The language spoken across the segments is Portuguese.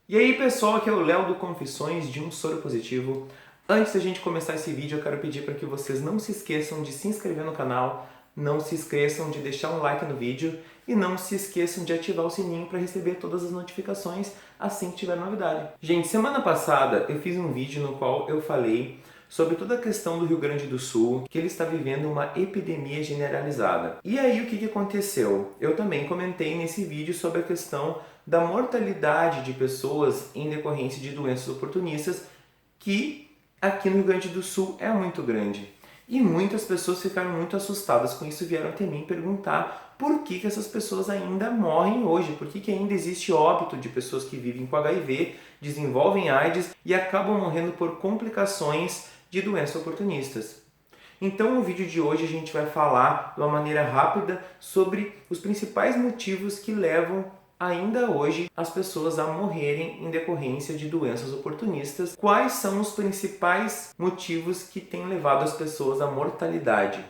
E aí pessoal, aqui é o Léo do Confissões de um Soro Positivo. Antes da gente começar esse vídeo, eu quero pedir para que vocês não se esqueçam de se inscrever no canal, não se esqueçam de deixar um like no vídeo e não se esqueçam de ativar o sininho para receber todas as notificações assim que tiver novidade. Gente, semana passada eu fiz um vídeo no qual eu falei sobre toda a questão do Rio Grande do Sul, que ele está vivendo uma epidemia generalizada. E aí o que aconteceu? Eu também comentei nesse vídeo sobre a questão da mortalidade de pessoas em decorrência de doenças oportunistas, que aqui no Rio Grande do Sul é muito grande. E muitas pessoas ficaram muito assustadas com isso e vieram até mim perguntar por que essas pessoas ainda morrem hoje, por que ainda existe óbito de pessoas que vivem com HIV, desenvolvem AIDS e acabam morrendo por complicações de doenças oportunistas. Então no vídeo de hoje a gente vai falar de uma maneira rápida sobre os principais motivos que levam ainda hoje as pessoas a morrerem em decorrência de doenças oportunistas. Quais são os principais motivos que têm levado as pessoas à mortalidade?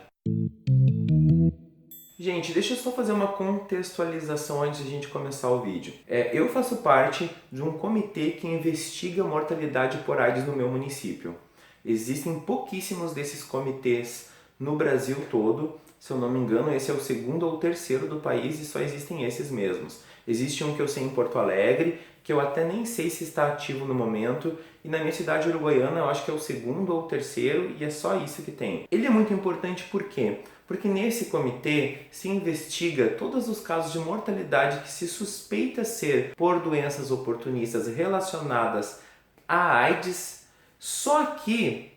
Gente, deixa eu só fazer uma contextualização antes de a gente começar o vídeo. Eu faço parte de um comitê que investiga a mortalidade por AIDS no meu município. Existem pouquíssimos desses comitês no Brasil todo. Se eu não me engano, esse é o segundo ou terceiro do país e só existem esses mesmos. Existe um que eu sei em Porto Alegre, que eu até nem sei se está ativo no momento, e na minha cidade uruguaiana eu acho que é o segundo ou terceiro e é só isso que tem. Ele é muito importante por quê? Porque nesse comitê se investiga todos os casos de mortalidade que se suspeita ser por doenças oportunistas relacionadas à AIDS, só que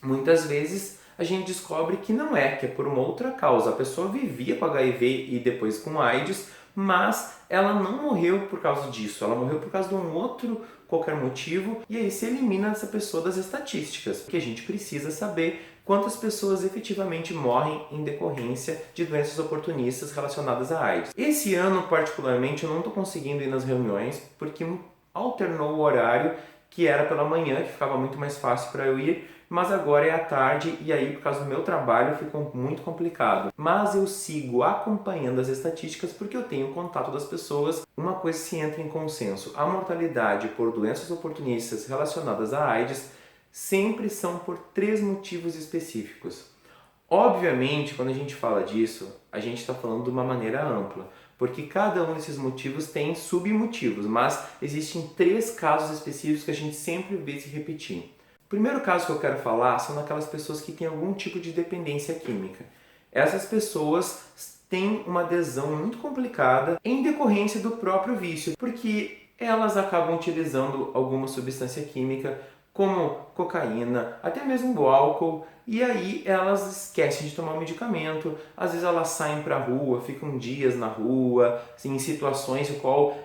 muitas vezes a gente descobre que não é, que é por uma outra causa. A pessoa vivia com HIV e depois com AIDS, mas ela não morreu por causa disso, ela morreu por causa de um outro qualquer motivo, e aí se elimina essa pessoa das estatísticas, porque a gente precisa saber quantas pessoas efetivamente morrem em decorrência de doenças oportunistas relacionadas à AIDS. Esse ano, particularmente, eu não estou conseguindo ir nas reuniões, porque alternou o horário, que era pela manhã, que ficava muito mais fácil para eu ir, mas agora é à tarde e aí por causa do meu trabalho ficou muito complicado. Mas eu sigo acompanhando as estatísticas porque eu tenho contato das pessoas. Uma coisa se entra em consenso: a mortalidade por doenças oportunistas relacionadas à AIDS sempre são por 3 motivos específicos. Obviamente, quando a gente fala disso, a gente está falando de uma maneira ampla, porque cada um desses motivos tem submotivos, mas existem 3 casos específicos que a gente sempre vê se repetir. O primeiro caso que eu quero falar são daquelas pessoas que têm algum tipo de dependência química. Essas pessoas têm uma adesão muito complicada em decorrência do próprio vício, porque elas acabam utilizando alguma substância química como cocaína, até mesmo o álcool, e aí elas esquecem de tomar o medicamento. Às vezes elas saem para a rua, ficam dias na rua, assim, em situações em qual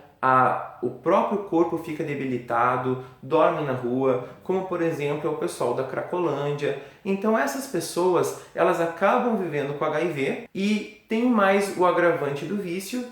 o próprio corpo fica debilitado, dormem na rua, como por exemplo é o pessoal da Cracolândia. Então essas pessoas, elas acabam vivendo com HIV e tem mais o agravante do vício,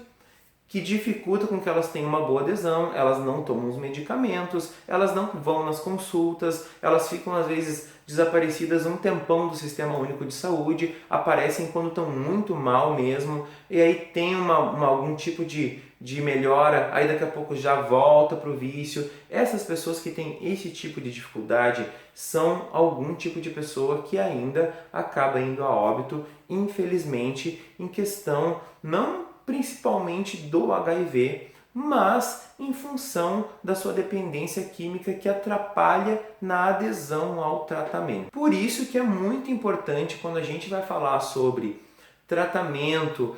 que dificulta com que elas tenham uma boa adesão, elas não tomam os medicamentos, elas não vão nas consultas, elas ficam às vezes desaparecidas um tempão do Sistema Único de Saúde, aparecem quando estão muito mal mesmo, e aí tem algum tipo de melhora, aí daqui a pouco já volta para o vício. Essas pessoas que têm esse tipo de dificuldade são algum tipo de pessoa que ainda acaba indo a óbito, infelizmente, em questão não principalmente do HIV, mas em função da sua dependência química que atrapalha na adesão ao tratamento. Por isso que é muito importante quando a gente vai falar sobre tratamento,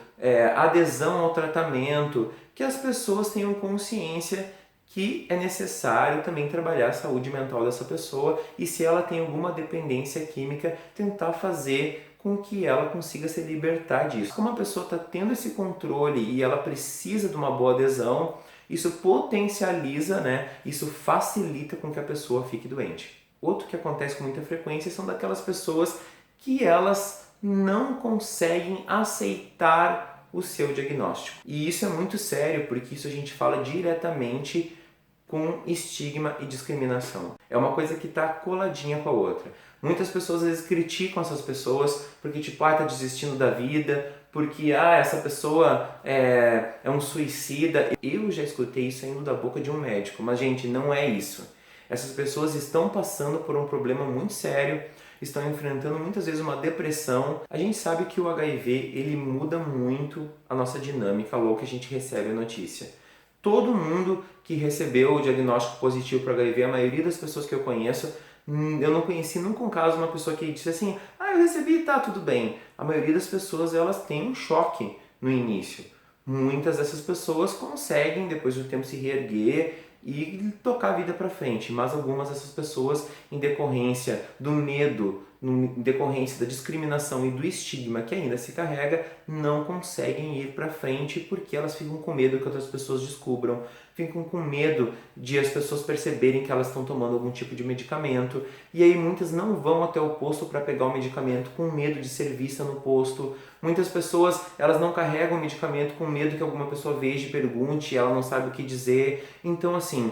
adesão ao tratamento, que as pessoas tenham consciência que é necessário também trabalhar a saúde mental dessa pessoa e, se ela tem alguma dependência química, tentar fazer com que ela consiga se libertar disso. Como a pessoa está tendo esse controle e ela precisa de uma boa adesão, isso potencializa, isso facilita com que a pessoa fique doente. Outro que acontece com muita frequência são daquelas pessoas que elas não conseguem aceitar o seu diagnóstico. E isso é muito sério, porque isso a gente fala diretamente com estigma e discriminação. É uma coisa que está coladinha com a outra. Muitas pessoas às vezes criticam essas pessoas porque tá desistindo da vida, porque essa pessoa é um suicida. Eu já escutei isso saindo da boca de um médico, mas gente, não é isso. Essas pessoas estão passando por um problema muito sério, estão enfrentando muitas vezes uma depressão. A gente sabe que o HIV, ele muda muito a nossa dinâmica logo que a gente recebe a notícia. Todo mundo que recebeu o diagnóstico positivo para HIV, a maioria das pessoas que eu conheço, eu não conheci nunca um caso de uma pessoa que disse assim, eu recebi, tá, tudo bem. A maioria das pessoas, elas têm um choque no início. Muitas dessas pessoas conseguem, depois do tempo, se reerguer e tocar a vida para frente, mas algumas dessas pessoas, em decorrência do medo, em decorrência da discriminação e do estigma que ainda se carrega, não conseguem ir para frente porque elas ficam com medo que outras pessoas descubram, ficam com medo de as pessoas perceberem que elas estão tomando algum tipo de medicamento, e aí muitas não vão até o posto para pegar o medicamento com medo de ser vista no posto. Muitas pessoas, elas não carregam o medicamento com medo que alguma pessoa veja e pergunte, ela não sabe o que dizer. Então, assim,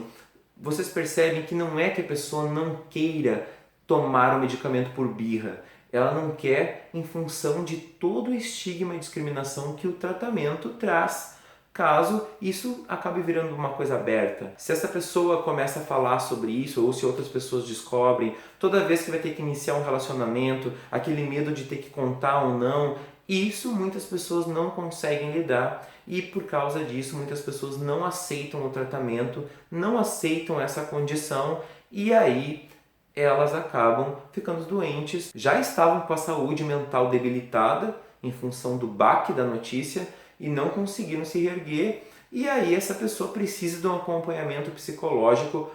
vocês percebem que não é que a pessoa não queira tomar o medicamento por birra. Ela não quer em função de todo o estigma e discriminação que o tratamento traz, caso isso acabe virando uma coisa aberta. Se essa pessoa começa a falar sobre isso, ou se outras pessoas descobrem, toda vez que vai ter que iniciar um relacionamento, aquele medo de ter que contar ou não, isso muitas pessoas não conseguem lidar, e por causa disso muitas pessoas não aceitam o tratamento, não aceitam essa condição, e aí elas acabam ficando doentes. Já estavam com a saúde mental debilitada em função do baque da notícia e não conseguiram se reerguer, e aí essa pessoa precisa de um acompanhamento psicológico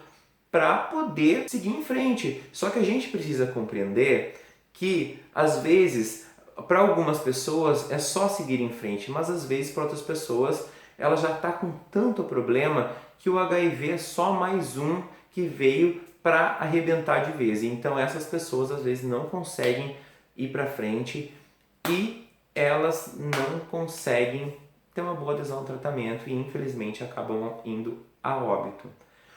para poder seguir em frente. Só que a gente precisa compreender que às vezes para algumas pessoas é só seguir em frente, mas às vezes para outras pessoas ela já está com tanto problema que o HIV é só mais um que veio para arrebentar de vez. Então essas pessoas às vezes não conseguem ir para frente e elas não conseguem ter uma boa adesão ao tratamento e infelizmente acabam indo a óbito.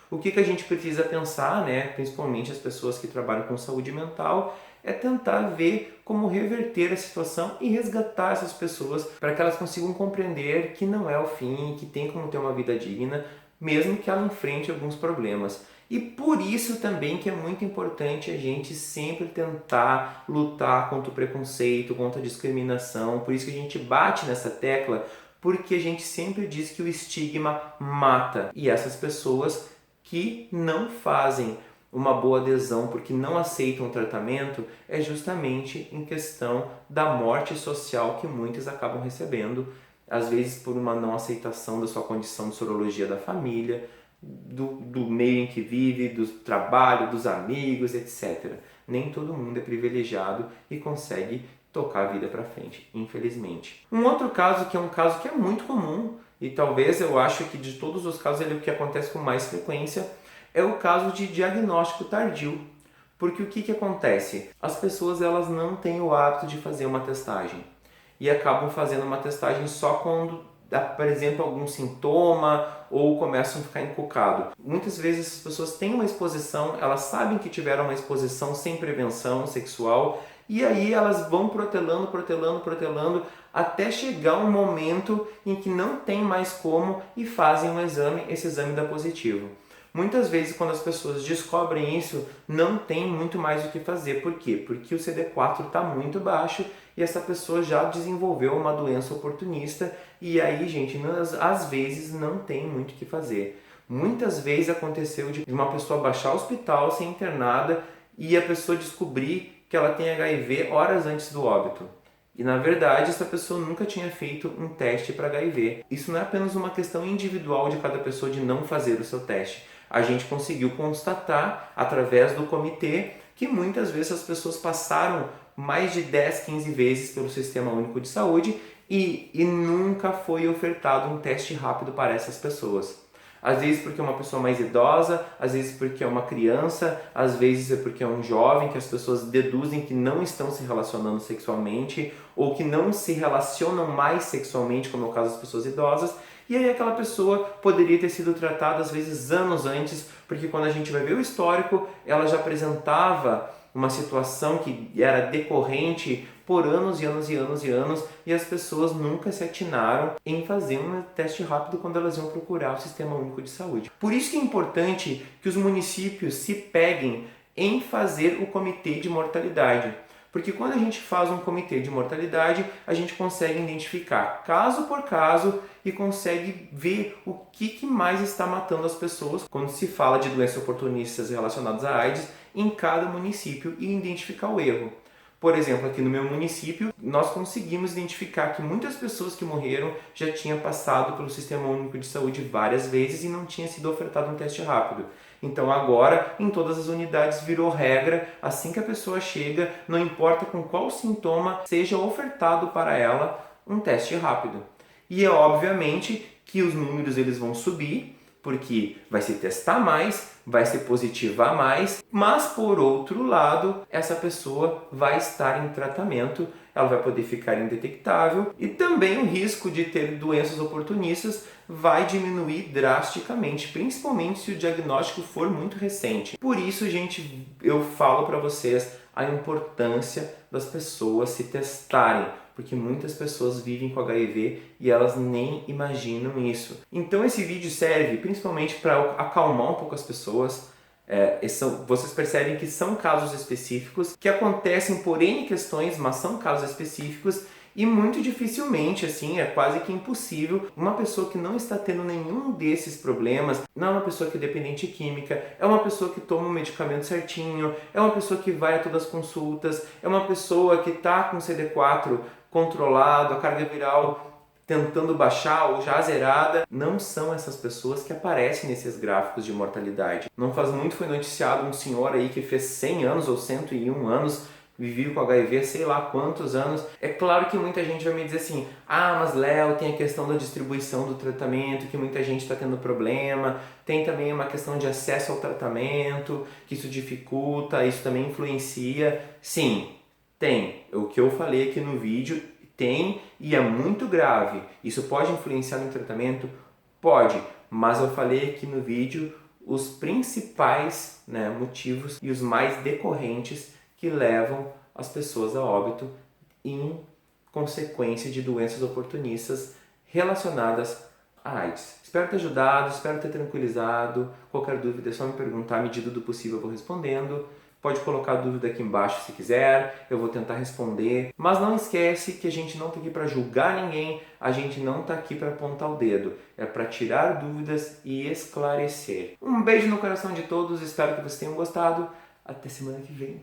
O que a gente precisa pensar, principalmente as pessoas que trabalham com saúde mental, é tentar ver como reverter a situação e resgatar essas pessoas para que elas consigam compreender que não é o fim, que tem como ter uma vida digna, mesmo que ela enfrente alguns problemas. E por isso também que é muito importante a gente sempre tentar lutar contra o preconceito, contra a discriminação. Por isso que a gente bate nessa tecla, porque a gente sempre diz que o estigma mata. E essas pessoas que não fazem uma boa adesão porque não aceitam o tratamento é justamente em questão da morte social que muitas acabam recebendo, às vezes por uma não aceitação da sua condição de sorologia da família, do meio em que vive, do trabalho, dos amigos, etc. Nem todo mundo é privilegiado e consegue tocar a vida para frente, infelizmente. Um outro caso que é um caso que é muito comum e talvez eu acho que de todos os casos ele é o que acontece com mais frequência, é o caso de diagnóstico tardio. Porque o que acontece? As pessoas elas não têm o hábito de fazer uma testagem e acabam fazendo uma testagem só quando apresentam algum sintoma ou começam a ficar encucado. Muitas vezes as pessoas têm uma exposição, elas sabem que tiveram uma exposição sem prevenção sexual e aí elas vão protelando até chegar um momento em que não tem mais como e fazem um exame, esse exame dá positivo. Muitas vezes quando as pessoas descobrem isso, não tem muito mais o que fazer. Por quê? Porque o CD4 está muito baixo e essa pessoa já desenvolveu uma doença oportunista e aí, gente, às vezes não tem muito o que fazer. Muitas vezes aconteceu de uma pessoa baixar o hospital, ser internada e a pessoa descobrir que ela tem HIV horas antes do óbito. E na verdade essa pessoa nunca tinha feito um teste para HIV. Isso não é apenas uma questão individual de cada pessoa de não fazer o seu teste. A gente conseguiu constatar através do comitê que muitas vezes as pessoas passaram mais de 10, 15 vezes pelo Sistema Único de Saúde e nunca foi ofertado um teste rápido para essas pessoas. Às vezes porque é uma pessoa mais idosa, às vezes porque é uma criança, às vezes é porque é um jovem que as pessoas deduzem que não estão se relacionando sexualmente ou que não se relacionam mais sexualmente, como é o caso das pessoas idosas, e aí aquela pessoa poderia ter sido tratada às vezes anos antes, porque quando a gente vai ver o histórico, ela já apresentava uma situação que era decorrente, por anos e anos e anos e anos, e as pessoas nunca se atinaram em fazer um teste rápido quando elas iam procurar o Sistema Único de Saúde. Por isso que é importante que os municípios se peguem em fazer o comitê de mortalidade. Porque quando a gente faz um comitê de mortalidade, a gente consegue identificar caso por caso e consegue ver o que mais está matando as pessoas quando se fala de doenças oportunistas relacionadas à AIDS em cada município e identificar o erro. Por exemplo, aqui no meu município, nós conseguimos identificar que muitas pessoas que morreram já tinham passado pelo Sistema Único de Saúde várias vezes e não tinha sido ofertado um teste rápido. Então agora, em todas as unidades, virou regra, assim que a pessoa chega, não importa com qual sintoma, seja ofertado para ela um teste rápido. E é obviamente que os números eles vão subir, porque vai se testar mais, vai se positivar mais, mas por outro lado, essa pessoa vai estar em tratamento, ela vai poder ficar indetectável e também o risco de ter doenças oportunistas vai diminuir drasticamente, principalmente se o diagnóstico for muito recente. Por isso, gente, eu falo para vocês a importância das pessoas se testarem, porque muitas pessoas vivem com HIV e elas nem imaginam isso. Então esse vídeo serve principalmente para acalmar um pouco as pessoas. Vocês percebem que são casos específicos que acontecem por N questões, mas são casos específicos e muito dificilmente, assim, é quase que impossível, uma pessoa que não está tendo nenhum desses problemas, não é uma pessoa que é dependente química, é uma pessoa que toma o medicamento certinho, é uma pessoa que vai a todas as consultas, é uma pessoa que está com CD4 controlado, a carga viral tentando baixar ou já zerada, não são essas pessoas que aparecem nesses gráficos de mortalidade. Não faz muito foi noticiado um senhor aí que fez 100 anos ou 101 anos, vivia com HIV sei lá quantos anos. É claro que muita gente vai me dizer assim, mas Léo, tem a questão da distribuição do tratamento, que muita gente está tendo problema, tem também uma questão de acesso ao tratamento, que isso dificulta, isso também influencia. Sim, tem. O que eu falei aqui no vídeo tem e é muito grave. Isso pode influenciar no tratamento? Pode, mas eu falei aqui no vídeo os principais motivos e os mais decorrentes que levam as pessoas a óbito em consequência de doenças oportunistas relacionadas à AIDS. Espero ter ajudado, espero ter tranquilizado. Qualquer dúvida é só me perguntar, à medida do possível eu vou respondendo. Pode colocar dúvida aqui embaixo se quiser, eu vou tentar responder. Mas não esquece que a gente não está aqui para julgar ninguém, a gente não está aqui para apontar o dedo. É para tirar dúvidas e esclarecer. Um beijo no coração de todos, espero que vocês tenham gostado. Até semana que vem.